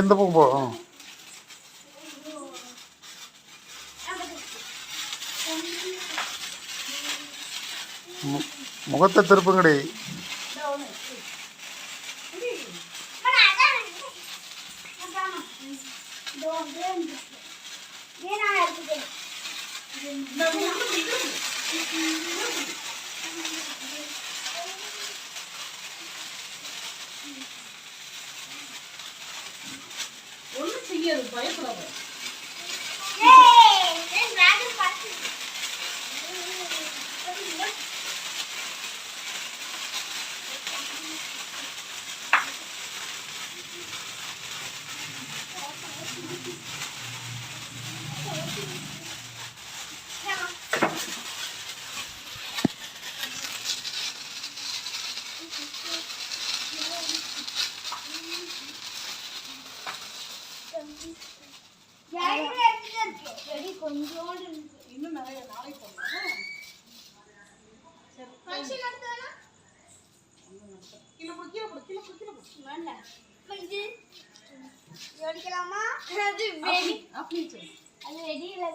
இந்த பக்கம் போ. முகத்தை திருப்புங்கடி. ஒன்றும் செய்யாது, பயப்படாத. இன்னும் நிறைய நாளைக்கு போடலாம். அது வெடி இல்ல